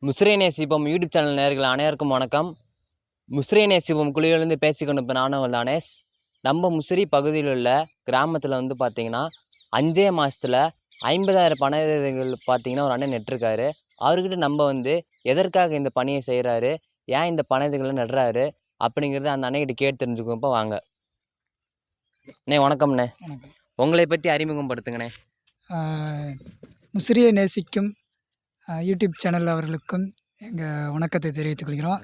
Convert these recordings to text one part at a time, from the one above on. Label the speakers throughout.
Speaker 1: முசிறி நேசிப்போம் YouTube channel நேயர்கள் அனைவருக்கும் வணக்கம். முசிறி நேசிப்போம் குழுவிலிருந்து பேசிக்கொண்டு இப்போ நானும் தானேஷ். நம்ம முசிறி பகுதியில் உள்ள கிராமத்தில் பார்த்தீங்கன்னா 5 மாதத்தில் 50,000 பனை விதைகள் பார்த்தீங்கன்னா ஒரு அண்ணன் நெட்டிருக்காரு. அவர்கிட்ட நம்ம எதற்காக இந்த பணியை செய்கிறாரு, ஏன் இந்த பனை விதைகளை நடுறாரு அப்படிங்கிறது அந்த அண்ணன்கிட்ட கேட்டு தெரிஞ்சுக்கோப்போ வாங்க. அண்ணே வணக்கம்ண்ணே. உங்களை பற்றி அறிமுகப்படுத்துங்கண்ணே.
Speaker 2: முசிறியை நேசிக்கும் யூடியூப் சேனல் அவர்களுக்கும் எங்கள் வணக்கத்தை தெரிவித்துக் கொள்கிறோம்.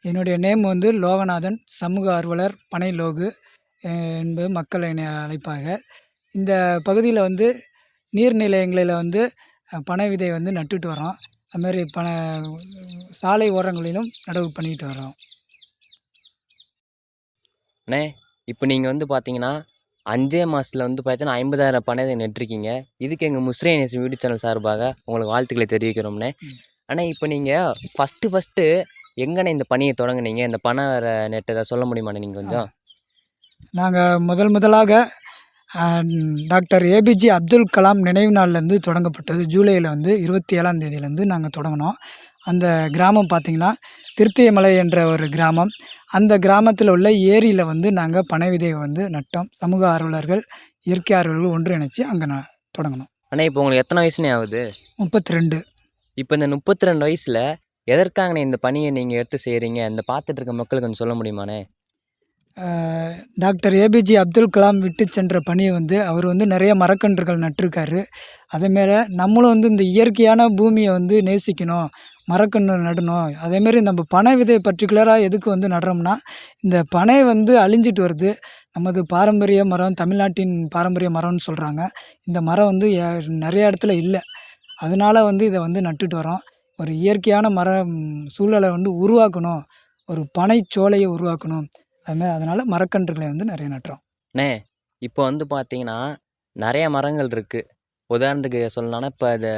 Speaker 2: என்னுடைய நேம் லோகநாதன், சமூக ஆர்வலர், பனை லோகு என்பது மக்கள் என்னை அழைப்பார்கள். இந்த பகுதியில் நீர்நிலையங்களில் பனை விதை நட்டுட்டு வரோம். அதுமாதிரி சாலை ஓரங்களிலும் நடவு பண்ணிக்கிட்டு வரோம்.
Speaker 1: அண்ணே இப்போ நீங்கள் பார்த்தீங்கன்னா 5 மாதத்தில் பார்த்தீங்கன்னா 50,000 பனை விதை நெட்டிருக்கீங்க. இதுக்கு எங்கள் முசிறி நேசிப்போம் யூடியூப் சேனல் சார்பாக உங்களுக்கு வாழ்த்துக்களை தெரிவிக்கிறோம்ண்ணே. ஆனால் இப்போ நீங்கள் ஃபஸ்ட்டு எங்கண்ணே இந்த பணியை தொடங்குனீங்க, இந்த பனை நெட்டதை சொல்ல முடியுமாண்ணே நீங்கள் கொஞ்சம்?
Speaker 2: நாங்கள் முதலாக டாக்டர் ஏபிஜே அப்துல் கலாம் நினைவு நாள்லேருந்து தொடங்கப்பட்டது. ஜூலையில் 27ஆம் தேதியிலேருந்து நாங்கள் தொடங்கினோம். அந்த கிராமம் பார்த்திங்கன்னா திருத்தியமலை என்ற ஒரு கிராமம். அந்த கிராமத்தில் உள்ள ஏரியில் நாங்கள் பனை விதையை நட்டோம். சமூக ஆர்வலர்கள், இயற்கை ஆர்வலர்கள் ஒன்றிணைச்சு அங்கே தொடங்கினோம்.
Speaker 1: ஆனால் இப்போ உங்களுக்கு எத்தனை வயசுனே ஆகுது?
Speaker 2: 32.
Speaker 1: இப்போ இந்த 32 வயசில் எதற்காகண்ணே இந்த பணியை நீங்கள் எடுத்து செய்கிறீங்க, இந்த பார்த்துட்டு இருக்க மக்களுக்கு கொஞ்சம் சொல்ல முடியுமாண்ணே?
Speaker 2: டாக்டர் ஏபிஜே அப்துல் கலாம் விட்டு சென்ற பணியை அவர் நிறைய மரக்கன்றுகள் நட்டிருக்காரு. அதேமாரி நம்மளும் இந்த இயற்கையான பூமியை நேசிக்கணும், மரக்கன்று நடணும். அதேமாரி நம்ம பனை விதை பர்டிகுலராக எதுக்கு நடுறோம்னா, இந்த பனை அழிஞ்சிட்டு வருது. நமது பாரம்பரிய மரம், தமிழ்நாட்டின் பாரம்பரிய மரம்னு சொல்கிறாங்க. இந்த மரம் நிறைய இடத்துல இல்லை. அதனால் இதை நட்டுட்டு வரோம். ஒரு இயற்கையான சூழலை உருவாக்கணும், ஒரு பனை சோலையை உருவாக்கணும். அதுமாதிரி அதனால் மரக்கன்றுகளை நிறைய நட்டுறோம்.
Speaker 1: அண்ணே இப்போ பார்த்தீங்கன்னா நிறைய மரங்கள் இருக்குது. உதாரணத்துக்கு சொல்லணும்னா இப்போ இது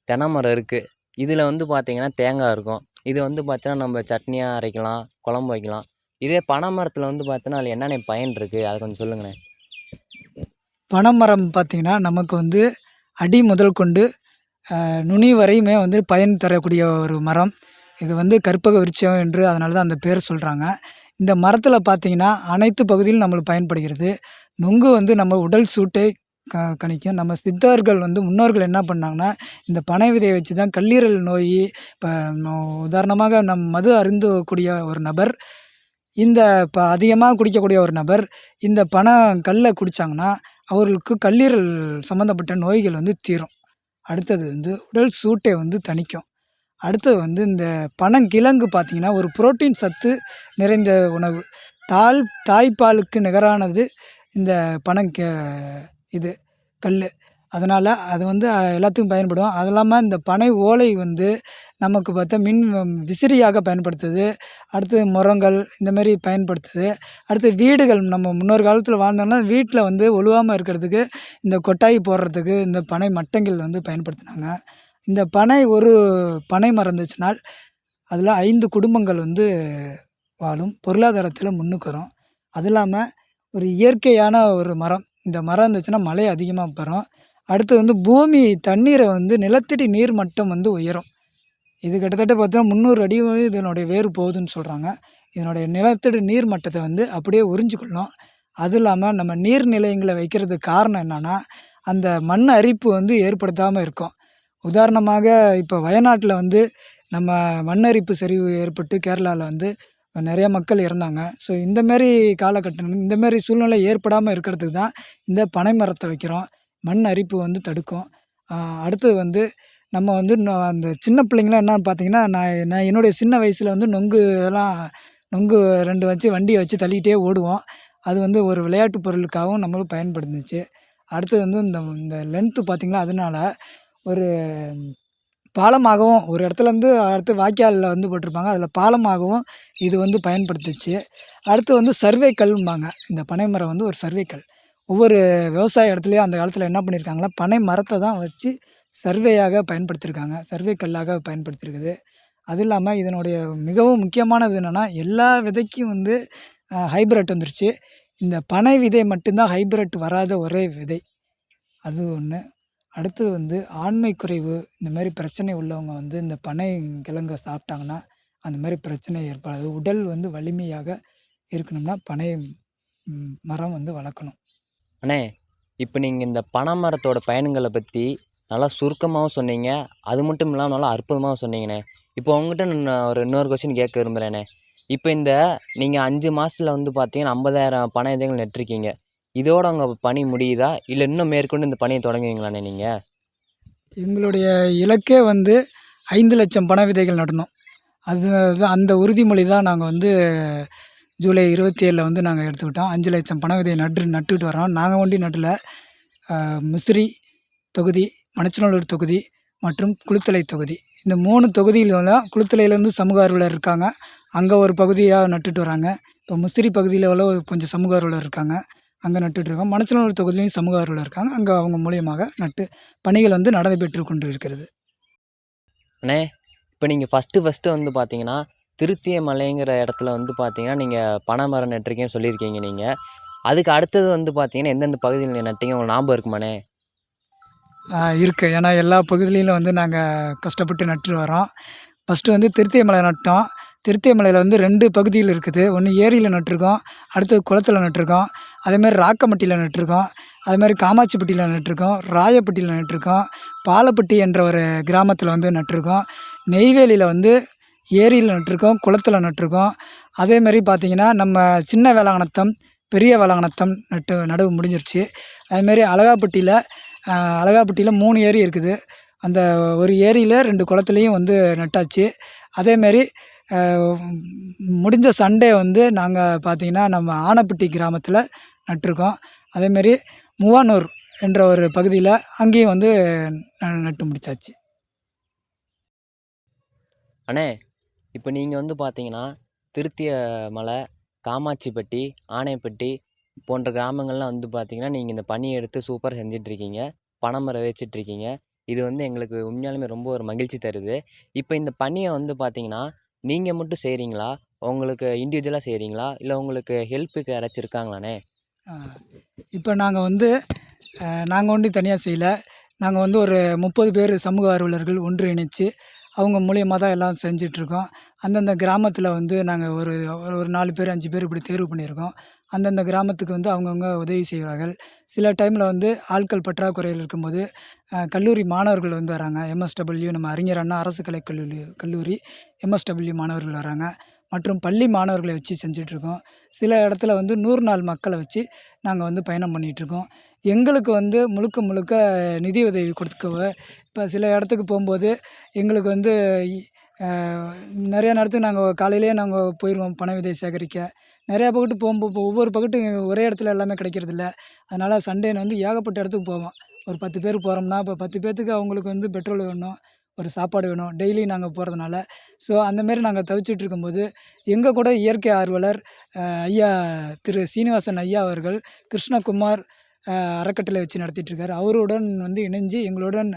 Speaker 1: தென்னை மரம் இருக்குது. இதில் பார்த்தீங்கன்னா தேங்காய் இருக்கும். இது பார்த்தீங்கன்னா நம்ம சட்னியாக அரைக்கலாம், குழம்பு வைக்கலாம். இதே பனை மரத்தில் பார்த்தீங்கன்னா அதில் என்னென்ன பயன் இருக்குது, அதை கொஞ்சம் சொல்லுங்கண்ணே.
Speaker 2: பனை மரம் பார்த்திங்கன்னா நமக்கு அடி முதல் கொண்டு நுனி வரையுமே பயன் தரக்கூடிய ஒரு மரம். இது கற்பக விருட்சம் என்று அதனால தான் அந்த பேர் சொல்கிறாங்க. இந்த மரத்தில் பார்த்திங்கன்னா அனைத்து பகுதியிலும் நம்மளுக்கு பயன்படுகிறது. நுங்கு நம்ம உடல் சூட்டை கணிக்கும். நம்ம சித்தர்கள் முன்னோர்கள் என்ன பண்ணாங்கன்னா, இந்த பனை விதையை வச்சு தான் கல்லீரல் நோய், இப்போ உதாரணமாக மது அருந்தக்கூடிய ஒரு நபர், இந்த அதிகமாக குடிக்கக்கூடிய ஒரு நபர் இந்த கல்லை குடித்தாங்கன்னா அவர்களுக்கு கல்லீரல் சம்மந்தப்பட்ட நோய்கள் தீரும். அடுத்தது உடல் சூட்டை தணிக்கும். அடுத்தது இந்த பனங்கிழங்கு பார்த்திங்கன்னா ஒரு புரோட்டீன் சத்து நிறைந்த உணவு. தாய்ப்பாலுக்கு நிகரானது இந்த இது கல். அதனால் அது எல்லாத்துக்கும் பயன்படும். அது இல்லாமல் இந்த பனை ஓலை நமக்கு பார்த்தா மின் விசிறியாக பயன்படுத்துது. அடுத்து முரங்கள் இந்தமாரி பயன்படுத்துது. அடுத்து வீடுகள், நம்ம முன்னொரு காலத்தில் வாழ்ந்தோம்னா வீட்டில் ஒழுவாமல் இருக்கிறதுக்கு இந்த கொட்டாய் போடுறதுக்கு இந்த பனை மட்டைகள் பயன்படுத்தினாங்க. இந்த ஒரு பனை மரம் இருந்துச்சுனால் அதில் 5 குடும்பங்கள் வாழும், பொருளாதாரத்தில் முன்னுக்கு வரும். அது இல்லாமல் ஒரு இயற்கையான ஒரு மரம். இந்த மரம் இருந்துச்சுன்னா மழை அதிகமாக பெறும். அடுத்து பூமி தண்ணீரை நிலத்தடி நீர் மட்டம் உயரும். இது கிட்டத்தட்ட பார்த்தோன்னா 300 அடி இதனுடைய வேறு போகுதுன்னு சொல்கிறாங்க. இதனுடைய நிலத்தடி நீர் மட்டத்தை அப்படியே உறிஞ்சிக்கொள்ளும். அதுவும் இல்லாமல் நம்ம நீர் நிலையங்களை வைக்கிறதுக்கு காரணம் என்னென்னா, அந்த மண் அரிப்பு ஏற்படுத்தாமல் இருக்கும். உதாரணமாக இப்போ வயநாட்டில் நம்ம மண்ணரிப்பு சரிவு ஏற்பட்டு கேரளாவில் நிறைய மக்கள் இறந்தாங்க. ஸோ இந்தமாரி காலகட்டம், இந்தமாரி சூழ்நிலை ஏற்படாமல் இருக்கிறதுக்கு தான் இந்த பனை மரத்தை வைக்கிறோம். மண் அரிப்பு தடுக்கும். அடுத்தது நம்ம அந்த சின்ன பிள்ளைங்களாம் என்னன்னு பார்த்தீங்கன்னா, நான் என்னுடைய சின்ன வயசில் நொங்கு நொங்கு 2 வச்சு வண்டியை வச்சு தள்ளிக்கிட்டே ஓடுவோம். அது ஒரு விளையாட்டு பொருளுக்காகவும் நம்மளுக்கு பயன்படுத்துச்சு. அடுத்தது இந்த லென்த்து பார்த்திங்களா, அதனால ஒரு பாலமாகவும் ஒரு இடத்துலேருந்து அடுத்து வாய்க்காலில் போட்டிருப்பாங்க. அதில் பாலமாகவும் இது பயன்படுத்துச்சு. அடுத்து சர்வே கல்லும்பாங்க. இந்த பனை மரம் ஒரு சர்வே கல். ஒவ்வொரு விவசாய இடத்துலையும் அந்த காலத்தில் என்ன பண்ணியிருக்காங்களா, பனை மரத்தை தான் வச்சு சர்வேயாக பயன்படுத்தியிருக்காங்க, சர்வே கல்லாக பயன்படுத்தியிருக்குது. அது இல்லாமல் இதனுடைய மிகவும் முக்கியமானது என்னென்னா, எல்லா விதைக்கும் ஹைப்ரிட் வந்துருச்சு. இந்த பனை விதை மட்டும்தான் ஹைப்ரிட் வராத ஒரே விதை. அது ஒன்று. அடுத்தது வந்து ஆண்மை குறைவு இந்த மாதிரி பிரச்சனை உள்ளவங்க வந்து இந்த பனை கிழங்க சாப்பிட்டாங்கன்னா அந்த மாதிரி பிரச்சனை ஏற்படாது. உடல் வந்து வலிமையாக இருக்கணும்னா பனை மரம் வந்து வளர்க்கணும்.
Speaker 1: அண்ணே, இப்போ நீங்கள் இந்த பனை மரத்தோட பயன்களை பற்றி நல்லா சுருக்கமாகவும் சொன்னீங்க. அது மட்டும் இல்லாமல் நல்லா அற்புதமாகவும் சொன்னீங்கண்ணே. இப்போ உங்ககிட்ட நான் இன்னொரு கொஸ்டின் கேட்க விரும்புகிறேண்ணே. இப்போ இந்த நீங்கள் 5 மாதத்தில் வந்து பார்த்தீங்கன்னா 50,000 பனை விதைகள் நட்டிருக்கீங்க. இதோட உங்கள் பணி முடியுதா, இல்லை இன்னும் மேற்கொண்டு இந்த பணியை தொடங்குவீங்களாண்ணே நீங்கள்?
Speaker 2: எங்களுடைய இலக்கே வந்து 5,00,000 பனை விதைகள் நடணும். அந்த உறுதிமொழி தான் நாங்கள் வந்து ஜூலை 27 வந்து நாங்கள் எடுத்துக்கிட்டோம். 5,00,000 பனை விதையை நட்டுட்டு வரோம். நாங்கள் ஒண்டி நட்டல. முசிறி தொகுதி, மணச்சநல்லூர் தொகுதி மற்றும் குளித்தலை தொகுதி, இந்த 3 தொகுதியிலும் குளித்தலையிலேருந்து சமூக ஆர்வலர் இருக்காங்க. அங்கே ஒரு பகுதியாக நட்டுட்டு வராங்க. இப்போ முசிறி பகுதியில் கொஞ்சம் சமூக ஆர்வலர் இருக்காங்க. அங்கே நட்டுட்ருக்கோம். மணச்சநல்லூர் தொகுதியிலையும் சமூக ஆர்வலர் இருக்காங்க. அங்கே அவங்க மூலியமாக பணிகள் வந்து நடைபெற்று கொண்டு இருக்கிறது.
Speaker 1: அண்ணே, இப்போ நீங்கள் ஃபஸ்ட்டு வந்து பார்த்தீங்கன்னா திருத்திய மலைங்கிற இடத்துல வந்து பார்த்தீங்கன்னா நீங்கள் பனை மரம் நட்டிருக்கீங்கன்னு சொல்லியிருக்கீங்க நீங்கள். அதுக்கு அடுத்தது வந்து பார்த்தீங்கன்னா எந்தெந்த பகுதியில் நீங்கள் நட்டீங்க உங்களுக்கு ஞாபகம் இருக்குமாண்ணே?
Speaker 2: இருக்குது. ஏன்னா எல்லா பகுதியிலும் வந்து நாங்கள் கஷ்டப்பட்டு நட்டுட்டு வரோம். ஃபஸ்ட்டு வந்து திருத்திய மலை நட்டோம். திருத்திய மலையில் வந்து 2 பகுதிகள் இருக்குது. ஒன்று ஏரியில் நட்டிருக்கோம், அடுத்தது குளத்துல நட்டிருக்கோம். அதேமாதிரி ராக்கம்பட்டியில் நட்டிருக்கோம், அதுமாதிரி காமாட்சிப்பட்டியில் நட்டிருக்கோம், ராயப்பட்டியில் நட்டிருக்கோம், பாலப்பட்டி என்ற ஒரு கிராமத்தில் வந்து நட்டிருக்கோம், நெய்வேலியில் வந்து ஏரியில் நட்டிருக்கோம், குளத்துல நட்டிருக்கோம். அதேமாதிரி பார்த்திங்கன்னா நம்ம சின்ன வேளாங்கண்ணத்தம், பெரிய வேளாங்கண்ணத்தம் நடவு முடிஞ்சிருச்சு. அதுமாரி அழகாப்பட்டியில் 3 ஏரி இருக்குது. அந்த ஒரு ஏரியில் 2 குளத்துலையும் வந்து நட்டாச்சு. அதேமாரி முடிஞ்ச சண்டே வந்து நாங்கள் பார்த்திங்கன்னா நம்ம ஆனப்பட்டி கிராமத்தில் நட்டிருக்கோம். அதேமாரி மூவானூர் என்ற ஒரு பகுதியில் அங்கேயும் வந்து நட்டு முடிச்சாச்சு.
Speaker 1: அண்ணே, இப்போ நீங்கள் வந்து பார்த்தீங்கன்னா திருத்திய மலை, காமாட்சிப்பட்டி, ஆனைப்பட்டி போன்ற கிராமங்கள்லாம் வந்து பார்த்தீங்கன்னா நீங்கள் இந்த பணியை எடுத்து சூப்பராக செஞ்சிட்ருக்கீங்க. பனைமரம் வச்சிட்ருக்கீங்க. இது வந்து எங்களுக்கு உண்மையாலுமே ரொம்ப ஒரு மகிழ்ச்சி தருது. இப்போ இந்த பணியை வந்து பார்த்தீங்கன்னா நீங்கள் மட்டும் செய்கிறீங்களா, உங்களுக்கு இண்டிவிஜுவலாக செய்கிறீங்களா, இல்லை உங்களுக்கு ஹெல்ப்புக்கு யாராச்சும் இருக்காங்களாண்ணே?
Speaker 2: இப்போ நாங்கள் ஒண்டி தனியாக செய்யலை. நாங்கள் வந்து ஒரு 30 பேர் சமூக ஆர்வலர்கள் ஒன்றிணைச்சு அவங்க மூலியமாக தான் எல்லாம் செஞ்சிட்ருக்கோம். அந்தந்த கிராமத்தில் வந்து நாங்கள் ஒரு 4 பேர் 5 பேர் இப்படி தேர்வு பண்ணியிருக்கோம். அந்தந்த கிராமத்துக்கு வந்து அவங்கவுங்க உதவி செய்கிறார்கள். சில டைமில் வந்து ஆட்கள் பற்றாக்குறையில் இருக்கும்போது கல்லூரி மாணவர்கள் வந்து வராங்க. எம்எஸ்டபிள்யூ நம்ம அறிஞர் அண்ணா அரசு கல்லூரி எம்எஸ்டபிள்யூ மாணவர்கள் வராங்க. மற்றும் பள்ளி மாணவர்களை வச்சு செஞ்சிட்ருக்கோம். சில இடத்துல வந்து 100 நாள் மக்களை வச்சு நாங்கள் வந்து பயணம் பண்ணிகிட்ருக்கோம். எங்களுக்கு வந்து முழுக்க நிதி உதவி கொடுக்கவோ, இப்போ சில இடத்துக்கு போகும்போது எங்களுக்கு வந்து நிறையா நேரத்துக்கு நாங்கள் காலையிலேயே நாங்கள் போயிடுவோம் பனை விதை சேகரிக்க. நிறையா பக்கத்து போகும்போது ஒவ்வொரு பக்கத்து ஒரே இடத்துல எல்லாமே கிடைக்கிறதில்ல. அதனால் சண்டே வந்து ஏகப்பட்ட இடத்துக்கு போவோம். ஒரு 10 பேர் போகிறோம்னா, இப்போ 10 பேர்த்துக்கு அவங்களுக்கு வந்து பெட்ரோல் வேணும், ஒரு சாப்பாடு வேணும். டெய்லி நாங்கள் போகிறதுனால. ஸோ அந்தமாரி நாங்கள் தவிச்சிட்டு இருக்கும்போது எங்கள் கூட இயற்கை ஆர்வலர் ஐயா திரு சீனிவாசன் ஐயா அவர்கள் கிருஷ்ணகுமார் அறக்கட்டளை வச்சு நடத்திட்டுருக்காரு. அவருடன் வந்து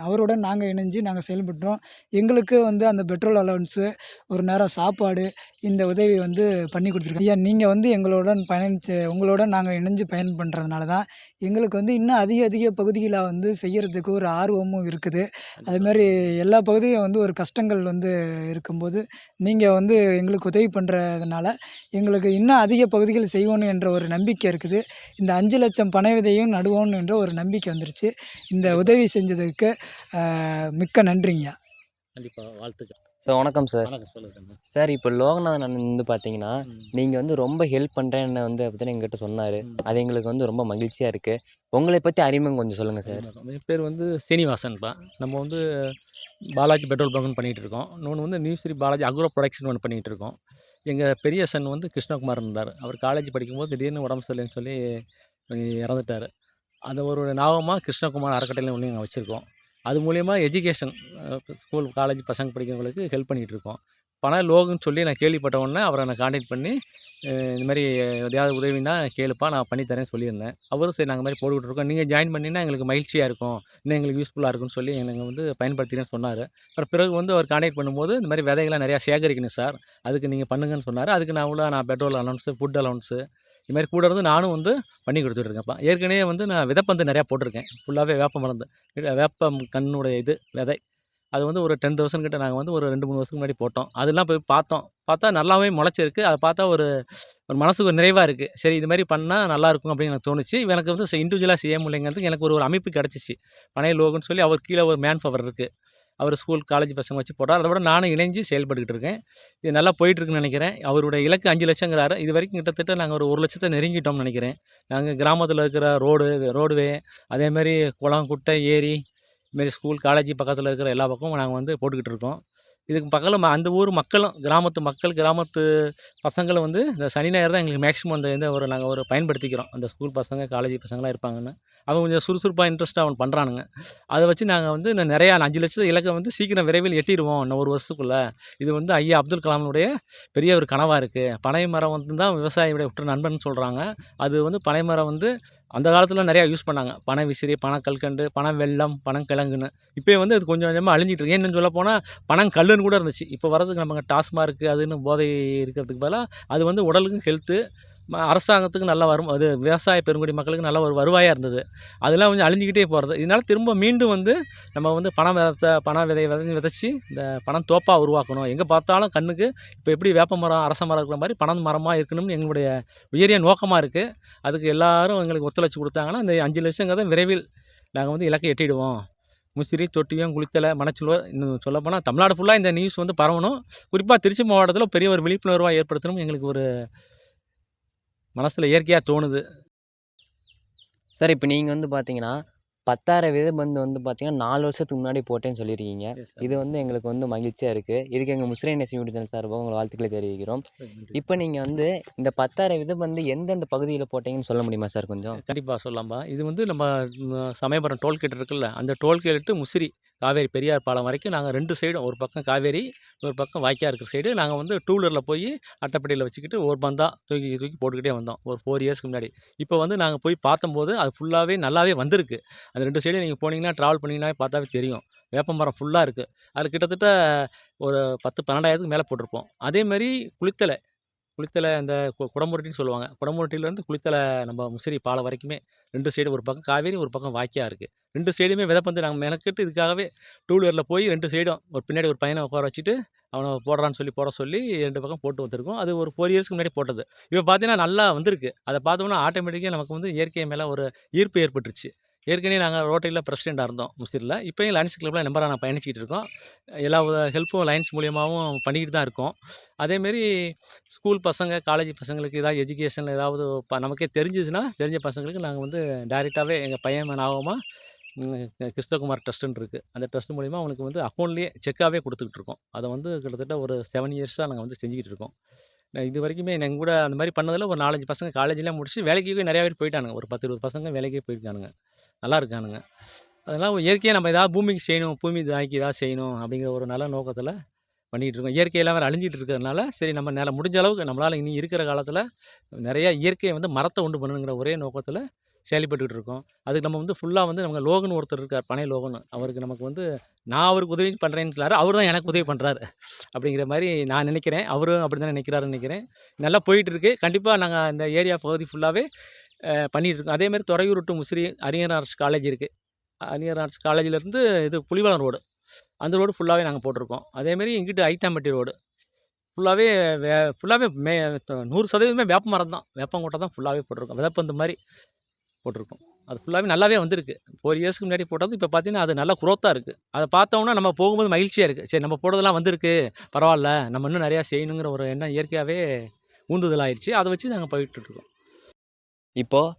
Speaker 2: அவருடன் நாங்கள் இணைஞ்சு நாங்கள் செயல்பட்டோம். எங்களுக்கு வந்து அந்த பெட்ரோல் அலவன்ஸு, ஒரு நேரம் சாப்பாடு, இந்த உதவி வந்து பண்ணி கொடுத்துருக்காங்க. ஐயா, நீங்கள் வந்து உங்களுடன் நாங்கள் இணைஞ்சு பயணம் பண்ணுறதுனால தான் எங்களுக்கு வந்து இன்னும் அதிக பகுதியில் வந்து செய்கிறதுக்கு ஒரு ஆர்வமும் இருக்குது. அதுமாதிரி எல்லா பகுதியும் வந்து ஒரு கஷ்டங்கள் வந்து இருக்கும்போது நீங்கள் வந்து எங்களுக்கு உதவி பண்ணுறதுனால எங்களுக்கு இன்னும் அதிக பகுதிகள் செய்வோன்னு என்ற ஒரு நம்பிக்கை இருக்குது. இந்த 5,00,000 பனை விதையும் நடுவோம் என்ற ஒரு நம்பிக்கை வந்துருச்சு. இந்த உதவி செஞ்சதுக்கு மிக்க நன்றிங்கய்யா.
Speaker 3: கண்டிப்பாக வாழ்த்துக்கள்.
Speaker 1: சார் வணக்கம் சார்.
Speaker 3: வணக்கம், சொல்லுங்கள்.
Speaker 1: சார், இப்போ லோகநாதன் அண்ணன் வந்து பார்த்தீங்கன்னா நீங்கள் வந்து ரொம்ப ஹெல்ப் பண்ணுறேன்னு வந்து பற்றி எங்ககிட்ட சொன்னார். அது எங்களுக்கு வந்து ரொம்ப மகிழ்ச்சியாக இருக்குது. உங்களை பற்றி அறிமுகம் கொஞ்சம் சொல்லுங்கள் சார்.
Speaker 3: என் பேர் வந்து சீனிவாசன்ப்பா. நம்ம வந்து பாலாஜி பெட்ரோல் பங்க்னு பண்ணிகிட்டு இருக்கோம். இன்னொன்று வந்து நியூஸ்ரீ பாலாஜி அக்ரோ ப்ரொடக்ஷன் ஒன்று பண்ணிகிட்டு இருக்கோம். எங்கள் பெரிய சன் வந்து கிருஷ்ணகுமார் இருந்தார். அவர் காலேஜ் படிக்கும்போது திடீர்னு உடம்பு சரியில்லைன்னு சொல்லி இறந்துட்டார். அதை ஒரு ஞாபகமாக கிருஷ்ணகுமார் அறக்கட்டளை ஒன்று நாங்கள் வச்சுருக்கோம். அது மூலிமா எஜுகேஷன், ஸ்கூல் காலேஜ் பசங்க படிக்கிறவங்களுக்கு ஹெல்ப் பண்ணிகிட்ருக்கோம். பணம் லோகுன்னு சொல்லி நான் கேள்விப்பட்ட உடனே அவரை நான் காண்டாக்ட் பண்ணி இந்த மாதிரி எதையாவது உதவினா கேளுப்பா நான் பண்ணித்தரேன்னு சொல்லியிருந்தேன். அவரும் சரி நாங்கள் மாதிரி போட்டுக்கிட்டு இருக்கோம், நீங்கள் ஜாயின் பண்ணினா எங்களுக்கு மகிழ்ச்சியாக இருக்கும், இன்னும் எங்களுக்கு யூஸ்ஃபுல்லாக இருக்கும்னு சொல்லி எனக்கு வந்து பயன்படுத்தினேன்னு சொன்னார். அப்புறம் பிறகு வந்து அவர் காண்டாக்ட் பண்ணும்போது இந்த மாதிரி விதைகள்லாம் நிறையா சேகரிக்கணும் சார், அதுக்கு நீங்கள் பண்ணுங்கன்னு சொன்னார். அதுக்கு நான் பெட்ரோல் அலவன்ஸு, ஃபுட் அலவன்ஸு இது மாதிரி கூட இருந்து நானும் வந்து பண்ணி கொடுத்துட்ருக்கேன்ப்பா. ஏற்கனவே வந்து நான் விதைப்பந்து நிறையா போட்டிருக்கேன், ஃபுல்லாகவே வேப்ப மருந்து, வேப்பம் கண்ணுடைய விதை. அது வந்து ஒரு 10,000 கிட்ட நாங்கள் வந்து ஒரு 2, 3 வருஷத்துக்கு முன்னாடி போட்டோம். அதெல்லாம் போய் பார்த்தா நல்லாவே முளைச்சிருக்கு. அதை பார்த்தா ஒரு ஒரு மனசுக்கு ஒரு நிறைவாக இருக்குது. சரி இது மாதிரி பண்ணால் நல்லாயிருக்கும் அப்படின்னு எனக்கு தோணுச்சு. எனக்கு வந்து இண்டிவிஜுவலாக செய்ய முடியலைங்கிறதுக்கு எனக்கு ஒரு அமைப்பு கிடச்சிச்சு. பனைய லோகன்னு சொல்லி அவர் கீழே ஒரு மேன் பவர் இருக்குது. அவர் ஸ்கூல் காலேஜ் பசங்க வச்சு போட்டார். அதை விட நானும் இணைஞ்சு செயல்பட்டுக்கிட்டு இருக்கேன். இது நல்லா போயிட்டுருக்குன்னு நினைக்கிறேன். அவருடைய இலக்கு 5 லட்சங்கிறாரு. இது வரைக்கும் கிட்டத்தட்ட நாங்கள் ஒரு 1 லட்சத்தை நெருங்கிட்டோம்னு நினைக்கிறேன். நாங்கள் கிராமத்தில் இருக்கிற ரோடுவே அதேமாதிரி குளம், குட்டை, ஏரி இதுமாரி ஸ்கூல், காலேஜ் பக்கத்தில் இருக்கிற எல்லா பக்கமும் நாங்கள் வந்து போட்டுக்கிட்டு இருக்கோம். இதுக்கு பக்கத்தில் அந்த ஊர் மக்களும், கிராமத்து பசங்களும் வந்து இந்த சனி, ஞாயிறு தான் எங்களுக்கு மேக்ஸிமம் நாங்கள் ஒரு பயன்படுத்திக்கிறோம். அந்த ஸ்கூல் பசங்க, காலேஜ் பசங்களாம் இருப்பாங்கன்னு. அவங்க கொஞ்சம் சுறுசுறுப்பாக இன்ட்ரெஸ்ட்டாக அவன் பண்ணுறானுங்க. அதை வச்சு நாங்கள் வந்து இன்னும் நிறையா 5 லட்சம் இலக்கை வந்து சீக்கிரம் விரைவில் எட்டிடுவோம் இன்னும் 1 வருஷத்துக்குள்ளே. இது வந்து ஐயா அப்துல் கலாமுடைய பெரிய ஒரு கனவாக இருக்குது. பனை மரம் வந்து தான் விவசாயியுடைய உற்ற நண்பன் சொல்கிறாங்க. அது வந்து பனை மரம் வந்து அந்த காலத்தில் நிறையா யூஸ் பண்ணாங்க. பனை விசிறி, பனை கல்கண்டு, பனை வெல்லம், பனங்கிழங்குன்னு. இப்போ வந்து அது கொஞ்சம் கொஞ்சமாக அழிஞ்சிட்டு இருக்கு. ஏன்னு சொல்லப்போனால் பனங்கல்லுன்னு கூட இருந்துச்சு. இப்போ வரதுக்கு நமக்கு டாஸ்மார்க்கு அதுன்னு போதை இருக்கிறதுக்கு பதிலாக அது வந்து உடலுக்கும் ஹெல்த்து, அரசாங்கத்துக்கு நல்லா அது விவசாய பெருங்குடி மக்களுக்கு நல்ல ஒரு வருவாயாக இருந்தது. அதெல்லாம் கொஞ்சம் அழிஞ்சிக்கிட்டே போகிறது. இதனால் திரும்ப மீண்டும் வந்து நம்ம வந்து பனை விதைச்சி இந்த பனம் தோப்பாக உருவாக்கணும். எங்கே பார்த்தாலும் கண்ணுக்கு இப்போ எப்படி வேப்ப மரம், அரச மரம் இருக்கிற மாதிரி பனம் மரமாக இருக்கணும்னு எங்களுடைய உயரிய நோக்கமாக இருக்குது. அதுக்கு எல்லாரும் எங்களுக்கு ஒத்துழைச்சி கொடுத்தாங்கன்னா இந்த 5 லட்சங்கிறத விரைவில் நாங்கள் வந்து இலக்கை எட்டிடுவோம். முசிறி, தொட்டியம், குளித்தலை, மணச்சூர், இன்னும் சொல்லப்போனால் தமிழ்நாடு ஃபுல்லாக இந்த நியூஸ் வந்து பரவணும். குறிப்பாக திருச்சி மாவட்டத்தில் பெரிய ஒரு விழிப்புணர்வாக ஏற்படுத்தணும் எங்களுக்கு ஒரு மனசில் இயற்கையாக தோணுது.
Speaker 1: சார் இப்போ நீங்கள் வந்து பார்த்தீங்கன்னா 10,000 விதைப்பந்து வந்து பார்த்தீங்கன்னா 4 வருஷத்துக்கு முன்னாடி போட்டேன்னு சொல்லியிருக்கீங்க. இது வந்து எங்களுக்கு வந்து மகிழ்ச்சியாக இருக்குது. இதுக்கு எங்கள் முஸ்லிம் நேசம் யூடியூப் சேனல் சார்பாக உங்கள் வாழ்த்துக்களை தெரிவிக்கிறோம். இப்போ நீங்கள் வந்து இந்த 10,000 விதைப்பந்து எந்தெந்த பகுதியில் போட்டீங்கன்னு சொல்ல முடியுமா சார் கொஞ்சம்?
Speaker 3: கண்டிப்பாக சொல்லலாம்பா. இது வந்து நம்ம சமயபுரம் டோல்கேட் இருக்குல்ல, அந்த டோல்கேட்டு முசிறி காவேரி பெரியார் பாலம் வரைக்கும் நாங்கள் 2 சைடும், ஒரு பக்கம் காவேரி, ஒரு பக்கம் வாய்க்கால் இருக்கிற சைடு நாங்கள் வந்து டூ வீலரில் போய் அட்டைப்பட்டியில் வச்சுக்கிட்டு ஒரு பந்தா தூக்கி போட்டுக்கிட்டே வந்தோம் ஒரு 4 இயர்ஸ்க்கு முன்னாடி. இப்போ வந்து நாங்கள் போய் பார்த்தம்போது அது ஃபுல்லாகவே நல்லாவே வந்திருக்கு. அந்த 2 சைடும் நீங்கள் போனீங்கன்னா ட்ராவல் பண்ணிங்கன்னா பார்த்தாவே தெரியும். வேப்ப மரம் ஃபுல்லாக இருக்குது. அதில் கிட்டத்தட்ட ஒரு 10, 12,000க்கு மேலே போட்டிருப்போம். அதேமாதிரி குளித்தலை அந்த குடமுருட்டின்னு சொல்லுவாங்க. குடமுருட்டிலேருந்து குளித்தலை நம்ம முசிறி பாலம் வரைக்குமே 2 சைடு, ஒரு பக்கம் காவேரி, ஒரு பக்கம் வாய்க்கால் இருக்குது. 2 சைடுமே விதைப்பந்து நாங்கள் மெனக்கிட்டு இதுக்காகவே டூ வீலரில் போய் 2 சைடும் பின்னாடி ஒரு பையனை உட்கார வச்சுட்டு அவனை போட சொல்லி 2 பக்கம் போட்டு வந்திருக்கோம். அது ஒரு 4 இயர்ஸ்க்கு முன்னாடி போட்டது. இப்போ பார்த்தீங்கன்னா நல்லா வந்திருக்கு. அதை பார்த்தோம்னா ஆட்டோமேட்டிக்காக நமக்கு வந்து இயற்கை மேலே ஒரு ஈர்ப்பு ஏற்பட்டுருச்சு. ஏற்கனவே நாங்கள் ரோட்டரியில் பிரசிடெண்ட்டாக இருந்தோம் முசிறியில். இப்போயும் லயன்ஸ் கிளப்பில் மெம்பராக நான் பயணிச்சிக்கிட்டு இருக்கோம். எல்லா ஹெல்ப்பும் லயன்ஸ் மூலியமாகவும் பண்ணிக்கிட்டு தான் இருக்கோம். அதேமாரி ஸ்கூல் பசங்க, காலேஜ் பசங்களுக்கு ஏதாவது எஜுகேஷனில் ஏதாவது நமக்கே தெரிஞ்சுதுன்னா, தெரிஞ்ச பசங்களுக்கு நாங்கள் வந்து டைரெக்டாகவே எங்கள் பையன் ஞாபகமாக கிருஷ்ணகுமார் ட்ரஸ்ட்டுன்னு இருக்குது. அந்த ட்ரஸ்ட் மூலிமா அவனுக்கு வந்து அக்கௌண்ட்லேயே செக்காகவே கொடுத்துக்கிட்டு இருக்கோம். அதை வந்து கிட்டத்தட்ட ஒரு 7 இயர்ஸாக நாங்கள் வந்து செஞ்சுக்கிட்டு இருக்கோம். இது வரைக்குமே எங்கள் கூட அந்த மாதிரி பண்ணதில் ஒரு 4, 5 பசங்க காலேஜெலாம் முடிச்சு வேலைக்கு நிறையா பேர் போயிட்டானுங்க. ஒரு 10, 20 பசங்க வேலைக்கே போயிருக்கானுங்க. நல்லா இருக்கானுங்க. அதெல்லாம் இயற்கையாக நம்ம ஏதாவது பூமிக்கு செய்யணும், பூமி தாய்க்கு ஏதாவது செய்யணும் அப்படிங்கிற ஒரு நல்ல நோக்கத்தில் பண்ணிகிட்டு இருக்கோம். இயற்கையெல்லாம் வேறு அழிஞ்சிட்டு இருக்கிறதுனால சரி நம்ம முடிஞ்ச அளவுக்கு நம்மளால் இனி இருக்கிற காலத்தில் நிறையா இயற்கையை வந்து மரத்தை உண்டு பண்ணணுங்கிற ஒரே நோக்கத்தில் செயல்பட்டுக்கிட்டு இருக்கோம். அதுக்கு நம்ம வந்து ஃபுல்லாக வந்து நமக்கு லோகன் ஒருத்தர் இருக்கார், பனை லோகன். அவருக்கு நமக்கு வந்து நான் அவருக்கு உதவி பண்ணுறேன்னுக்கிறாரு, அவர் தான் எனக்கு உதவி பண்ணுறாரு அப்படிங்கிற மாதிரி நான் நினைக்கிறேன். அவரும் அப்படி தான் நினைக்கிறாருன்னு நினைக்கிறேன். நல்லா போயிட்டுருக்கு. கண்டிப்பாக நாங்கள் இந்த ஏரியா பகுதி ஃபுல்லாகவே பண்ணிகிட்ருக்கோம். அதேமாதிரி துறையூர் டு முசிறி அறிஞர் ஆர்ட்ஸ் காலேஜ் இருக்குது. அறிஞர் ஆர்ட்ஸ் காலேஜிலேருந்து இது புலிவலம் ரோடு, அந்த ரோடு ஃபுல்லாகவே நாங்கள் போட்டிருக்கோம். அதேமாரி இங்கிட்டு ஐட்டாம்பட்டி ரோடு ஃபுல்லாகவே 100% வேப்ப மரம் தான், வேப்பங்கொட்டை தான் ஃபுல்லாகவே போட்டிருக்கோம். விதைப்பந்து மாதிரி போட்டிருக்கோம். அது ஃபுல்லாகவே நல்லாவே வந்திருக்கு. 4 இயர்ஸ்க்கு முன்னாடி போட்டது இப்போ பார்த்தீங்கன்னா அது நல்லா குரோத்தாக இருக்குது. அதை பார்த்தோம்னா நம்ம போகும்போது மகிழ்ச்சியாக இருக்குது. சரி நம்ம போட்டதெல்லாம் வந்திருக்கு, பரவாயில்ல, நம்ம இன்னும் நிறையா செய்யணுங்கிற ஒரு எண்ணம் இயற்கையாகவே ஊந்துதல் ஆயிடுச்சு. அதை வச்சு நாங்கள் போயிட்டுருக்கோம்.
Speaker 1: இப்போது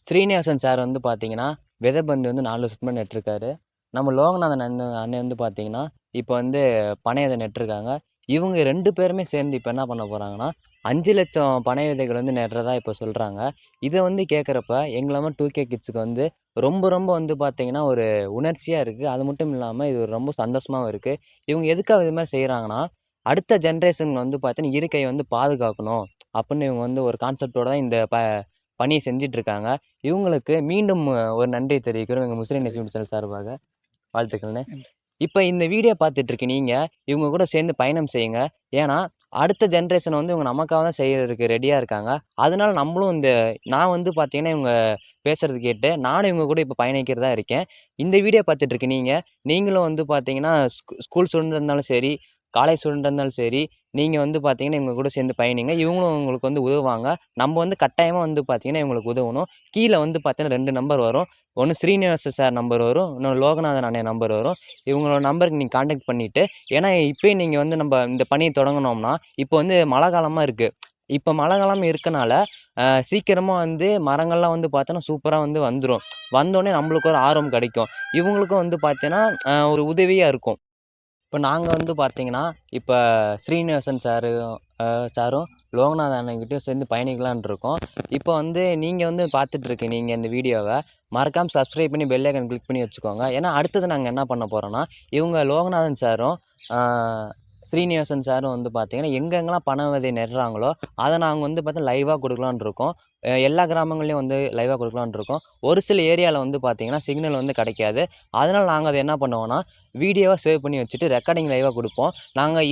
Speaker 1: ஸ்ரீனிவாசன் சார் வந்து பார்த்தீங்கன்னா விதைப்பந்து வந்து 4 வருஷத்துக்கு முன்னாடி நட்டிருக்காரு. நம்ம லோகநாதன் அண்ணன் வந்து பார்த்தீங்கன்னா இப்போ வந்து பனை விதை நட்டிருக்காங்க. இவங்க 2 பேருமே சேர்ந்து இப்போ என்ன பண்ண போகிறாங்கன்னா 5 லட்சம் பனை விதைகள் வந்து நடுறதா இப்போ சொல்கிறாங்க. இதை வந்து கேட்குறப்ப எங்களாம 2K கிட்ஸுக்கு வந்து ரொம்ப வந்து பார்த்தீங்கன்னா ஒரு உணர்ச்சியாக இருக்குது. அது மட்டும் இல்லாமல் இது ரொம்ப சந்தோஷமாகவும் இருக்குது. இவங்க எதுக்காக இது மாதிரி செய்கிறாங்கன்னா அடுத்த ஜென்ரேஷன் வந்து பார்த்தீங்கன்னா இயற்கையை வந்து பாதுகாக்கணும் அப்படின்னு இவங்க வந்து ஒரு கான்செப்டோட தான் இந்த பணியை செஞ்சிட்ருக்காங்க. இவங்களுக்கு மீண்டும் ஒரு நன்றி தெரிவிக்கிறோம் எங்கள் முஸ்லீம் நேசம் யூடியூப் சேனல் சார்பாக. வாழ்த்துக்கள்ண்ணே. இப்போ இந்த வீடியோ பார்த்துட்ருக்க நீங்கள் இவங்க கூட சேர்ந்து பயணம் செய்யுங்க. ஏன்னா அடுத்த ஜென்ரேஷன் வந்து இவங்க நமக்காக தான் செய்கிறதுக்கு ரெடியாக இருக்காங்க. அதனால நம்மளும் நான் வந்து பார்த்தீங்கன்னா இவங்க பேசுகிறது கேட்டு நானும் இவங்க கூட இப்போ பயணிக்கிறதா இருக்கேன். இந்த வீடியோ பார்த்துட்ருக்க நீங்களும் வந்து பார்த்தீங்கன்னா ஸ்கூல் ஸ்டூடெண்ட் இருந்தாலும் சரி, காலேஜ் ஸ்டூடெண்ட் இருந்தாலும் சரி, நீங்கள் வந்து பார்த்தீங்கன்னா இவங்க கூட சேர்ந்து பயணிங்க. இவங்களும் உங்களுக்கு வந்து உதவுவாங்க. நம்ம வந்து கட்டாயமாக வந்து பார்த்தீங்கன்னா இவங்களுக்கு உதவணும். கீழே வந்து பார்த்தீங்கன்னா 2 நம்பர் வரும். ஒன்று ஸ்ரீனிவாச சார் நம்பர் வரும், இன்னொன்று லோகநாதன் அண்ணன் நம்பர் வரும். இவங்களோட நம்பருக்கு நீங்கள் கான்டாக்ட் பண்ணிவிட்டு, ஏன்னா இப்போயே நீங்கள் வந்து நம்ம இந்த பணியை தொடங்கினோம்னா இப்போ வந்து மழை காலமாக இருக்குது. இப்போ மழை காலம் இருக்கனால சீக்கிரமாக வந்து மரங்கள்லாம் வந்து பார்த்தோன்னா சூப்பராக வந்து வந்துடும். வந்தோடனே நம்மளுக்கு ஒரு ஆர்வம் கிடைக்கும். இவங்களுக்கும் வந்து பார்த்தீங்கன்னா ஒரு உதவியாக இருக்கும். இப்போ நாங்கள் வந்து பார்த்தீங்கன்னா இப்போ ஸ்ரீனிவாசன் சாரும் லோகநாதன் அண்ணன்கிட்டையும் சேர்ந்து பயணிக்கலான் இருக்கோம். இப்போ வந்து நீங்கள் வந்து பார்த்துட்ருக்க நீங்கள் இந்த வீடியோவை மறக்காமல் சப்ஸ்கிரைப் பண்ணி பெல் ஐக்கான் கிளிக் பண்ணி வச்சுக்கோங்க. ஏன்னா அடுத்தது நாங்கள் என்ன பண்ண போகிறோன்னா இவங்க லோகநாதன் சாரும் ஸ்ரீனிவாசன் சாரும் வந்து பார்த்தீங்கன்னா எங்கெங்கெல்லாம் பனை விதை நடுறாங்களோ அதை நாங்கள் வந்து பார்த்தா லைவாக கொடுக்கலான் இருக்கோம். எல்லா கிராமங்கள்லேயும் வந்து லைவாக கொடுக்கலான் இருக்கோம். ஒரு சில ஏரியாவில் வந்து பார்த்தீங்கன்னா சிக்னல் வந்து கிடைக்காது. அதனால் நாங்கள் அதை என்ன பண்ணுவோன்னா வீடியோவாக சேவ் பண்ணி வச்சுட்டு ரெக்கார்டிங் லைவாக கொடுப்போம்.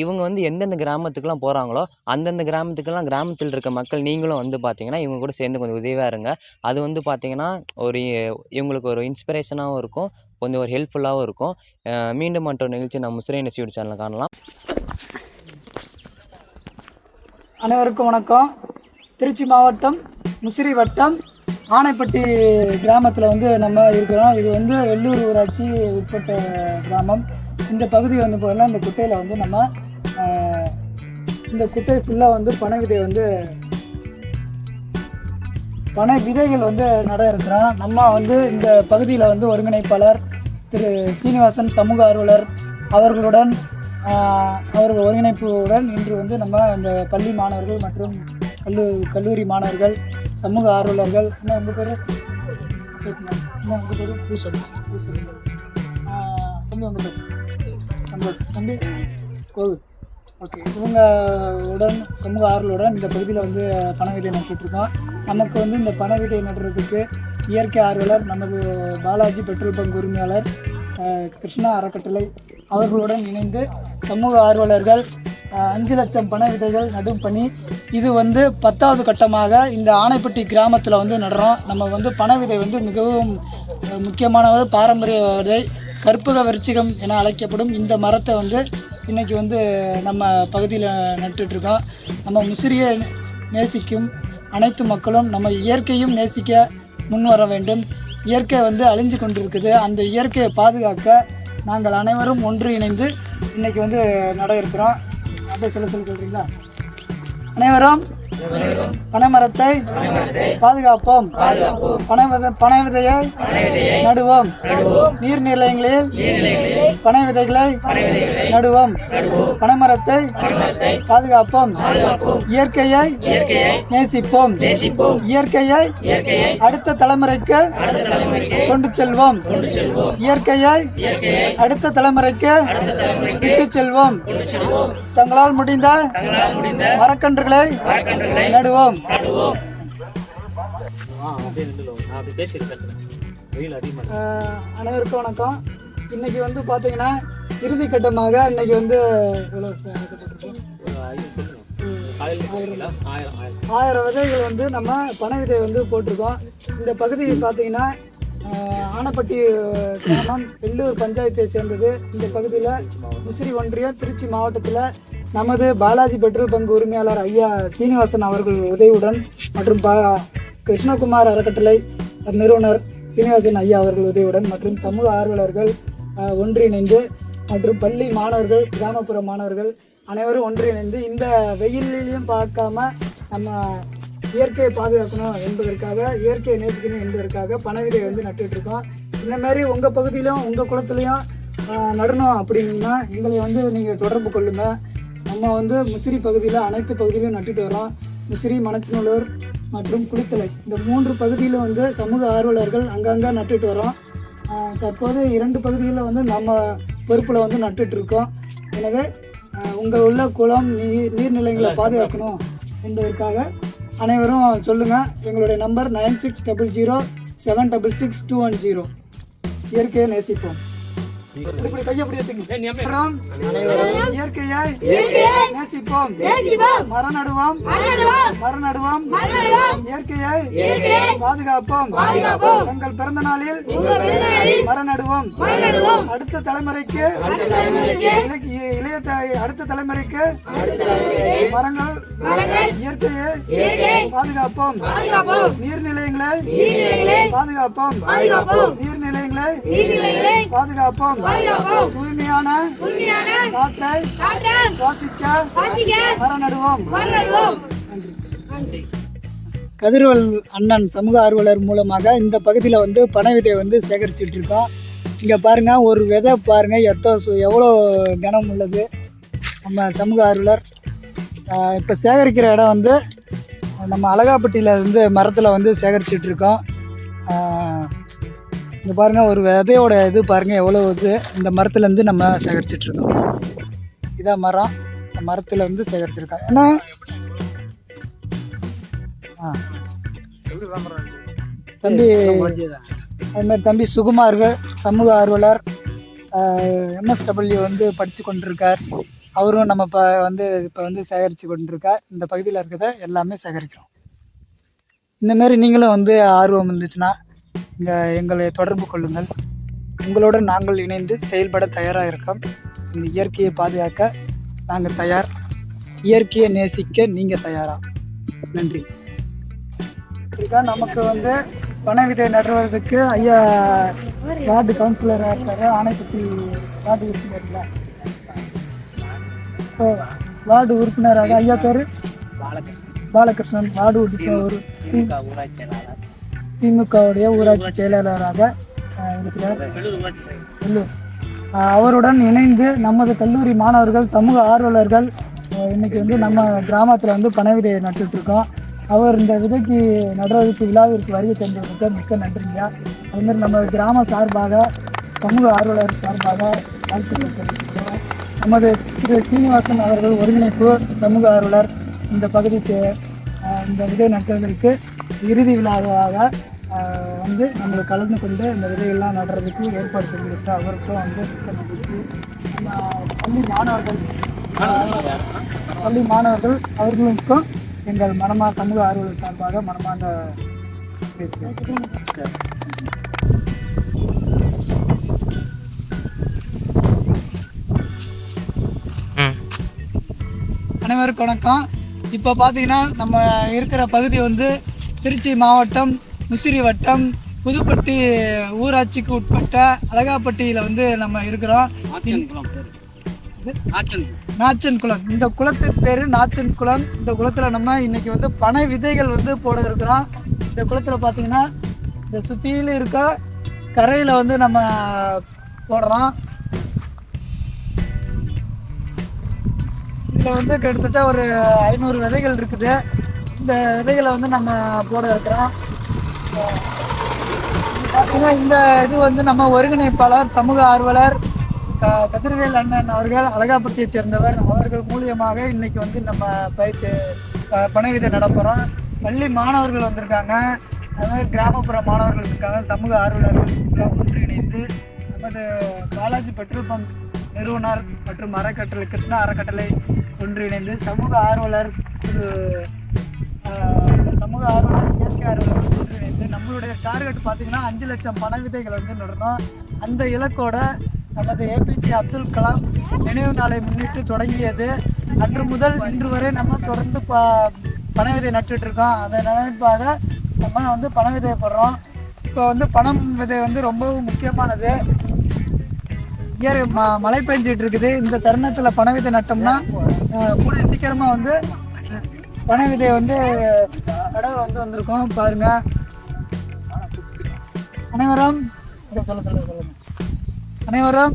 Speaker 1: இவங்க வந்து எந்தெந்த கிராமத்துக்குலாம் போகிறாங்களோ அந்தந்த கிராமத்துக்கெல்லாம் கிராமத்தில் இருக்க மக்கள் நீங்களும் வந்து பார்த்தீங்கன்னா இவங்க கூட சேர்ந்து கொஞ்சம் உதவியாக இருங்க. அது வந்து பார்த்தீங்கன்னா இவங்களுக்கு ஒரு இன்ஸ்பிரேஷனாகவும் இருக்கும், கொஞ்சம் ஒரு ஹெல்ப்ஃபுல்லாகவும் இருக்கும். மீண்டும் மற்றொரு நிகழ்ச்சி நம்ம முஸ்லீம் யூடியூப் சேனலில் காணலாம்.
Speaker 2: அனைவருக்கும் வணக்கம். திருச்சி மாவட்டம் முசிறி வட்டம் ஆனைப்பட்டி கிராமத்தில் வந்து நம்ம இருக்கிறோம். இது வந்து வெள்ளூர் ஊராட்சி உட்பட்ட கிராமம். இந்த பகுதி வந்து போகலாம். இந்த குட்டையில் வந்து நம்ம இந்த குட்டை ஃபுல்லாக வந்து பனை விதைகள் வந்து நட இருக்கிறோம். நம்ம வந்து இந்த பகுதியில் வந்து ஒருங்கிணைப்பாளர் திரு சீனிவாசன் சமூக ஆர்வலர் அவர்களுடன் அவர்கள் ஒருங்கிணைப்புடன் இன்று வந்து நம்ம இந்த பள்ளி மாணவர்கள் மற்றும் கல்லூரி மாணவர்கள், சமூக ஆர்வலர்கள், இன்னும் உங்கள் பேர் தம்பி, உங்கள் பேர் சந்தோஷ் தம்பி கோவில். ஓகே, இவங்களுடன் சமூக ஆர்வலுடன் இந்த பகுதியில் வந்து பனை விதை நட்டுட்ருக்கோம். நமக்கு வந்து இந்த பனை விதை நடுறதுக்கு இயற்கை ஆர்வலர் நமது பாலாஜி பெட்ரோல் பங்க் உரிமையாளர் கிருஷ்ணா அறக்கட்டளை அவர்களுடன் இணைந்து சமூக ஆர்வலர்கள் 5 லட்சம் பனை விதைகள் நடும் பணி. இது வந்து 10வது கட்டமாக இந்த ஆனைப்பட்டி கிராமத்தில் வந்து நடுறோம். நம்ம வந்து பனை விதை வந்து மிகவும் முக்கியமான பாரம்பரிய விதை, கற்பக விருச்சிகம் என அழைக்கப்படும் இந்த மரத்தை வந்து இன்றைக்கி வந்து நம்ம பகுதியில் நட்டுட்ருக்கோம். நம்ம முசிறியை நேசிக்கும் அனைத்து மக்களும் நம்ம இயற்கையும் நேசிக்க முன் வர வேண்டும். இயற்கை வந்து அழிஞ்சு கொண்டிருக்குது. அந்த இயற்கையை பாதுகாக்க நாங்கள் அனைவரும் ஒன்று இணைந்து இன்றைக்கி வந்து நட இருக்கிறோம். அப்படியே சொல்கிறீங்களா? அனைவரும் பனைமரத்தை பாதுகாப்போம். பனை விதையை நடுவோம். நீர்நிலைகளில் பனை விதைகளை நடுவோம். பனைமரத்தை பாதுகாப்போம். இயற்கையை நேசிப்போம். இயற்கையை அடுத்த தலைமுறைக்கு கொண்டு செல்வோம். இயற்கையை அடுத்த தலைமுறைக்கு விட்டு செல்வோம். தங்களால் முடிந்த மரக்கன்றுகளை நடுவோம். அனைவருக்கும் வணக்கம். இன்னைக்கு வந்து பார்த்தீங்கன்னா இறுதி கட்டமாக இன்னைக்கு வந்து 1000 விதைகள் வந்து நம்ம பனை விதை வந்து போட்டிருக்கோம். இந்த பகுதி பார்த்தீங்கன்னா ஆனைப்பட்டி கிராமம் வெள்ளூர் பஞ்சாயத்தை சேர்ந்தது. இந்த பகுதியில் முசிறி ஒன்றியம் திருச்சி மாவட்டத்தில் நமது பாலாஜி பெட்ரோல் பங்கு உரிமையாளர் ஐயா சீனிவாசன் அவர்கள் உதவியுடன் மற்றும் கிருஷ்ணகுமார் அறக்கட்டளை நிறுவனர் சீனிவாசன் ஐயா அவர்கள் உதவியுடன் மற்றும் சமூக ஆர்வலர்கள் ஒன்றிணைந்து மற்றும் பள்ளி மாணவர்கள், கிராமப்புற மாணவர்கள் அனைவரும் ஒன்றிணைந்து இந்த வெயிலையும் பார்க்காம நம்ம இயற்கையை பாதுகாக்கணும் என்பதற்காக, இயற்கையை நேசிக்கணும் என்பதற்காக பனை விதை வந்து நட்டுட்ருக்கோம். இந்த மாதிரி உங்கள் பகுதியிலையும் உங்கள் குளத்துலையும் நடணும் அப்படின்னா எங்களை வந்து நீங்கள் தொடர்பு கொள்ளுங்கள். நம்ம வந்து முசிறி பகுதியில் அனைத்து பகுதியிலையும் நட்டுட்டு வரோம். முசிறி, மணச்சநல்லூர் மற்றும் குளித்தலை இந்த 3 பகுதியிலும் வந்து சமூக ஆர்வலர்கள் அங்கங்கே நட்டுட்டு வரோம். தற்போது 2 பகுதிகளில் வந்து நம்ம பொறுப்பில் வந்து நட்டுட்ருக்கோம். எனவே உங்கள் உள்ள குளம் நீர்நிலைகளை பாதுகாக்கணும் என்பதற்காக அனைவரும் சொல்லுங்கள். எங்களுடைய நம்பர் 9600766210. இயற்கையை நேசிப்போம். இப்படி கையை அப்படி வச்சுக்கோங்க. இயற்கையை நேசிப்போம். மரம் நடுவோம். இயற்கையை பாதுகாப்போம். எங்கள் பிறந்த நாளில் மரம் நடுவோம். அடுத்த தலைமுறைக்கு அடுத்த தலைமுறைக்கு மரங்கள் இயற்கையை பாதுகாப்போம். நீர்நிலையங்களை பாதுகாப்போம். நீர்நிலையங்களை பாதுகாப்போம். தூய்மையான காற்றை சுவாசிக்க மரம் நடுவோம். கதிர்வேல் அண்ணன் சமூக ஆர்வலர் மூலமாக இந்த பகுதியில் வந்து பனை விதை வந்து சேகரிச்சுட்டு இருக்கோம். இங்கே பாருங்கள், ஒரு விதை பாருங்கள் எவ்வளோ கனம் உள்ளது. நம்ம சமூக ஆர்வலர் இப்போ சேகரிக்கிற இடம் வந்து நம்ம அழகாப்பட்டியில் வந்து மரத்தில் வந்து சேகரிச்சிட்ருக்கோம். இங்கே பாருங்கள், ஒரு விதையோட இது பாருங்கள் எவ்வளோ இது. இந்த மரத்துலேருந்து நம்ம சேகரிச்சிட்ருக்கோம். இதான் மரம். இந்த மரத்தில் வந்து சேகரிச்சிருக்கோம். ஏன்னா தம்பி அதுமாதிரி தம்பி சுகுமார்கள் சமூக ஆர்வலர் MSW வந்து படித்து கொண்டிருக்கார். அவரும் நம்ம இப்போ வந்து சேகரித்து கொண்டிருக்கார். இந்த பகுதியில் இருக்கிறத எல்லாமே சேகரிக்கிறோம். இந்தமாரி நீங்களும் வந்து ஆர்வம் இருந்துச்சுன்னா எங்களை தொடர்பு கொள்ளுங்கள். உங்களோடு நாங்கள் இணைந்து செயல்பட தயாராக இருக்கோம். இந்த இயற்கையை பாதுகாக்க நாங்கள் தயார். இயற்கையை நேசிக்க நீங்கள் தயாரா? நன்றி. நமக்கு வந்து பனை விதை நடுவதற்கு ஐயா வார்டு கவுன்சிலராக இருக்கார். ஆணைப்பட்டி வார்டு உறுப்பினர் வார்டு உறுப்பினராக ஐயா பேர் பாலகிருஷ்ணன். வார்டு உறுப்பினர் திமுகவுடைய ஊராட்சி செயலாளராக இருக்கிறார். அவருடன் இணைந்து நமது கல்லூரி மாணவர்கள் சமூக ஆர்வலர்கள் இன்னைக்கு வந்து நம்ம கிராமத்தில் வந்து பனை விதையை நட்டுட்ருக்கோம். அவர் இந்த விதைக்கு நடுவதற்கு விழாவிற்கு வருகை தந்ததற்கு மிக்க நன்றிங்க. அதுமாதிரி நம்ம கிராம சார்பாக சமூக ஆர்வலர் சார்பாக வாழ்த்துக்கள் தெரிவிக்கிறோம். நமது திரு சீனிவாசன் அவர்கள் ஒருங்கிணைப்பு சமூக ஆர்வலர் இந்த பகுதிக்கு இந்த விதை நட்டுவதற்கு இறுதி விழாவாக வந்து நம்மளை கலந்து கொண்டு இந்த விதையெல்லாம் நடுறதுக்கு ஏற்பாடு செஞ்சுக்கிட்டு அவருக்கும் வந்து மிக்க நன்றி. பள்ளி மாணவர்கள் அவர்களுக்கும் எங்கள் சமூக ஆர்வலர் சார்பாக மனமார்ந்த அனைவருக்கும் வணக்கம். இப்போ பார்த்தீங்கன்னா நம்ம இருக்கிற பகுதி வந்து திருச்சி மாவட்டம் முசிறி வட்டம் புதுப்பட்டி ஊராட்சிக்கு உட்பட்ட அழகாப்பட்டியில் வந்து நம்ம இருக்கிறோம். நாச்சன் குளம். இந்த குளத்தின் பேர் நாச்சன் குளம். இந்த குளத்தில் நம்ம இன்னைக்கு வந்து பனை விதைகள் வந்து போட இருக்கிறோம். இந்த குளத்தில் பார்த்தீங்கன்னா இந்த சுற்றியில் இருக்க கரையில் வந்து நம்ம போடுறோம். இதில் வந்து கிட்டத்தட்ட ஒரு 500 விதைகள் இருக்குது. இந்த விதைகளை வந்து நம்ம போட இருக்கிறோம். பார்த்தீங்கன்னா இந்த இது வந்து நம்ம ஒருங்கிணைப்பாளர் சமூக ஆர்வலர் கதிர்வேல் அண்ணன் அவர்கள் அழகாப்பட்டியை சேர்ந்தவர். அவர்கள் மூலியமாக இன்னைக்கு வந்து நம்ம பயிற்சி பனை விதை நடப்புகிறோம். பள்ளி மாணவர்கள் வந்திருக்காங்க, அதுமாதிரி கிராமப்புற மாணவர்கள் இருக்காங்க. சமூக ஆர்வலர்கள் ஒன்றிணைந்து நமது பாலாஜி பெட்ரோல் பம்ப் நிறுவனர் மற்றும் அறக்கட்டளை கிருஷ்ணா அறக்கட்டளை ஒன்றிணைந்து சமூக ஆர்வலர் இயற்கை ஆர்வலர் ஒன்றிணைந்து நம்மளுடைய டார்கெட் பார்த்திங்கன்னா 5 லட்சம் பனை விதைகள் வந்து நடணும். அந்த இலக்கோட நமது APJ அப்துல் கலாம் நினைவு நாளை முன்னிட்டு தொடங்கியது. அன்று முதல் இன்று வரை நம்ம தொடர்ந்து பனை விதை நட்டுட்ருக்கோம். அதை நினைப்பாக நம்ம வந்து பனை விதையை போடுறோம். இப்போ வந்து பனை விதை வந்து ரொம்பவும் முக்கியமானது. மழை பெஞ்சிட்டு இருக்குது. இந்த தருணத்தில் பனை விதை நட்டோம்னா கூடிய சீக்கிரமாக வந்து பனை விதையை வந்து நடவு வந்து வந்திருக்கோம். பாருங்க அனைவரும் அனைவரும்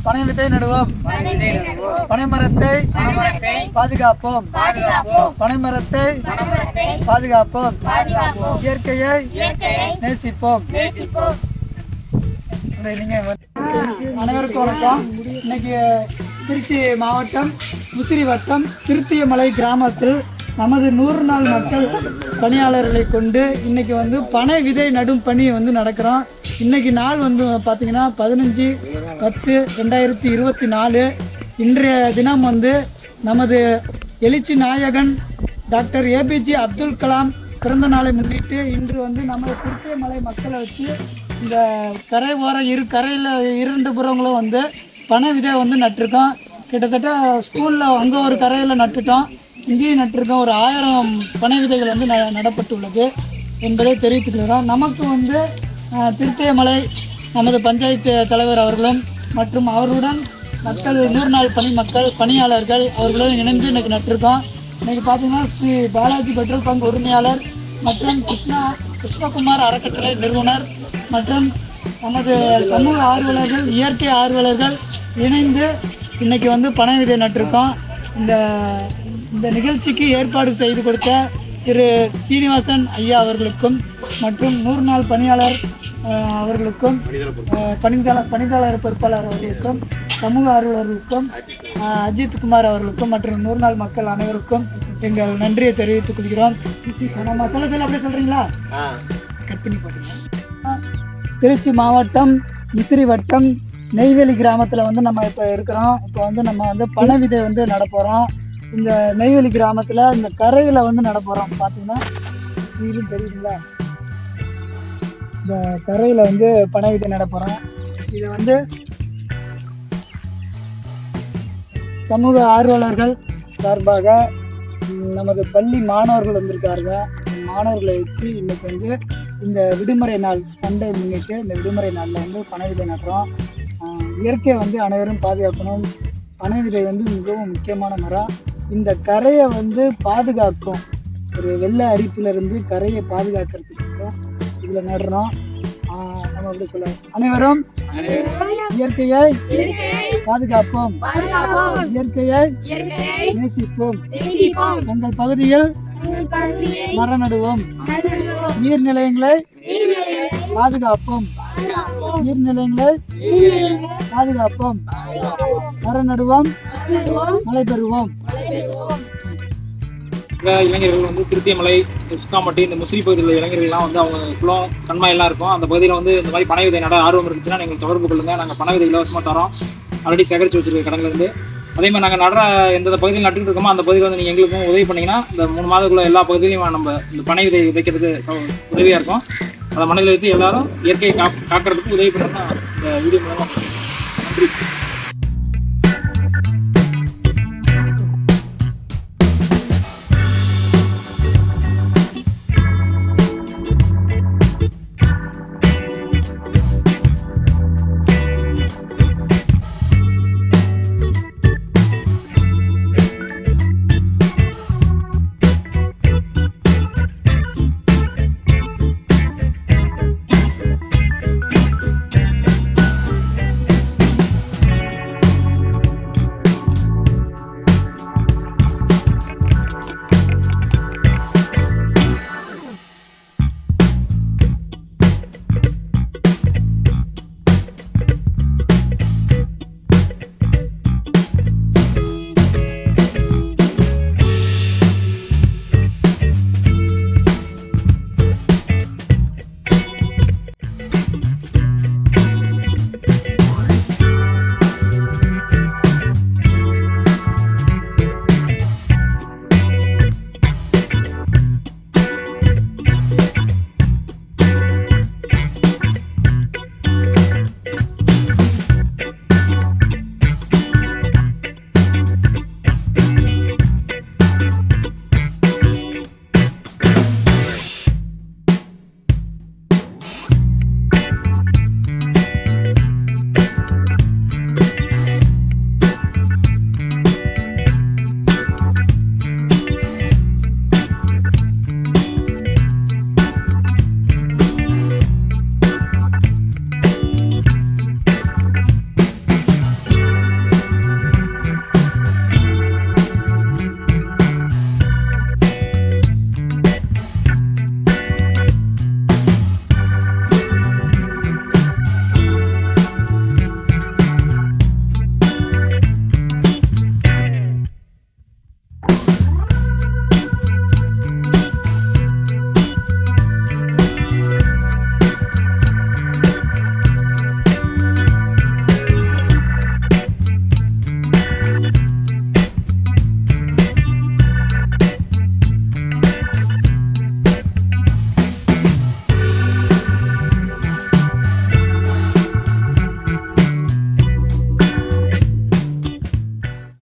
Speaker 2: பனை விதை நடுவோம். பனை மரத்தை பாதுகாப்போம். பனை மரத்தை பாதுகாப்போம். இயற்கையை நேசிப்போம். நீங்க அனைவருக்கும் வணக்கம். இன்னைக்கு திருச்சி மாவட்டம் முசிறி வட்டம் திருத்தியமலை கிராமத்தில் நமது 100 நாள் மக்கள் பணியாளர்களை கொண்டு இன்றைக்கி வந்து பனை விதை நடும் பணி வந்து நடக்கிறோம். இன்றைக்கி நாள் வந்து பார்த்திங்கன்னா 15/10/2024. இன்றைய தினம் வந்து நமது எழுச்சி நாயகன் டாக்டர் ஏபிஜே அப்துல் கலாம் பிறந்த நாளை முன்னிட்டு இன்று வந்து நமது திருத்தியமலை மக்களை வச்சு இந்த கரை ஓரம் கரையில் 2 புறங்களும் வந்து பனை விதை வந்து நட்டிருக்கோம். கிட்டத்தட்ட ஸ்கூலில் அங்கே ஒரு கரையில் நட்டுட்டோம், இங்கேயும் நட்டிருக்கோம். ஒரு 1000 பனை விதைகள் வந்து நடப்பட்டுள்ளது என்பதை தெரிவித்துக்கிறோம். நமக்கு வந்து திருத்தியமலை நமது பஞ்சாயத்து தலைவர் அவர்களும் மற்றும் அவர்களுடன் மக்கள் 100 நாள் பணியாளர்கள் அவர்களுடன் இணைந்து இன்றைக்கி நட்டிருக்கோம். இன்றைக்கி பார்த்திங்கன்னா ஸ்ரீ பாலாஜி பெட்ரோல் பங்க் உரிமையாளர் மற்றும் கிருஷ்ணகுமார் அறக்கட்டளை நிறுவனர் மற்றும் நமது சமூக ஆர்வலர்கள் இயற்கை ஆர்வலர்கள் இணைந்து இன்றைக்கி வந்து பனை விதை நட்டிருக்கோம். இந்த நிகழ்ச்சிக்கு ஏற்பாடு செய்து கொடுத்த திரு சீனிவாசன் ஐயா அவர்களுக்கும் மற்றும் 100 நாள் பணியாளர் அவர்களுக்கும் பணியாளர் பொறுப்பாளர் அவர்களுக்கும் சமூக ஆர்வலர்களுக்கும் அஜித் குமார் அவர்களுக்கும் மற்றும் 100 நாள் மக்கள் அனைவருக்கும் எங்கள் நன்றியை தெரிவித்துக் கொள்கிறோம். நம்ம சொல்ல அப்படியே சொல்கிறீங்களா? கட் பண்ணி போட்டுங்க. திருச்சி மாவட்டம் முசிறி வட்டம் நெய்வேலி கிராமத்தில் வந்து நம்ம இப்போ இருக்கிறோம். இப்போ வந்து நம்ம வந்து பனை விதை வந்து நடப்போகிறோம். இந்த நெய்வேலி கிராமத்தில் இந்த கரையில் வந்து நடப்போகிறோம். பார்த்தீங்கன்னா நீரும் தெரியுதுங்களா, இந்த கரையில் வந்து பனை விதை நடப்போகிறோம். இதை வந்து சமூக ஆர்வலர்கள் சார்பாக நமது பள்ளி மாணவர்கள் வந்திருக்காருங்க. மாணவர்களை வச்சு இன்றைக்கி வந்து இந்த விடுமுறை நாள் சண்டே முன்னிட்டு இந்த விடுமுறை நாளில் வந்து பனை விதை நடுறோம். இயற்கையை வந்து அனைவரும் பாதுகாக்கணும். பனை விதை வந்து மிகவும் முக்கியமான மரம். இந்த கரையை வந்து பாதுகாக்கும், ஒரு வெள்ள அரிப்பிலிருந்து கரையை பாதுகாக்கிறதுக்கு இதில் நடுறோம். நம்ம அப்படி சொல்லுவோம், அனைவரும் இயற்கையை பாதுகாப்போம், இயற்கையை நேசிப்போம், எங்கள் பகுதியில் மரம் நடுவோம், நீர்நிலையங்களை பாதுகாப்போம், நீர்நிலையங்களை பாதுகாப்போம், மரம் நடுவோம், மழை பெறுவோம்.
Speaker 4: இளைஞர்கள் வந்து திருத்தியமலை சுக்காம்பட்டி இந்த முசிறி பகுதியில் இளைஞர்கள்லாம் வந்து அவங்க குளம் கண்மாயெல்லாம் இருக்கும். அந்த பகுதியில் வந்து இந்த மாதிரி பனை விதை நட ஆர்வம் இருந்துச்சுன்னா நீங்கள் தொடர்பு கொள்ளுங்கள். நாங்கள் பனை விதை இலவசமாக தரோம், ஆல்ரெடி சேகரித்து வச்சுருக்க கடன்லேருந்து. அதே மாதிரி நாங்கள் நடுற எந்த பகுதியில் நட்டுட்டு இருக்கோமோ அந்த பகுதியில் வந்து நீங்கள் எங்களுக்கும் உதவி பண்ணிங்கன்னா இந்த 3 மாதத்துக்குள்ள எல்லா பகுதியிலையும் நம்ம இந்த பனை விதை விதைக்கிறதுக்கு உதவியாக இருக்கும். அதை மனதில் வைத்து எல்லாரும் இயற்கையை காக்கிறதுக்கு உதவி பண்ணுறோம் இந்த வீடியோ மூலமாக. நன்றி.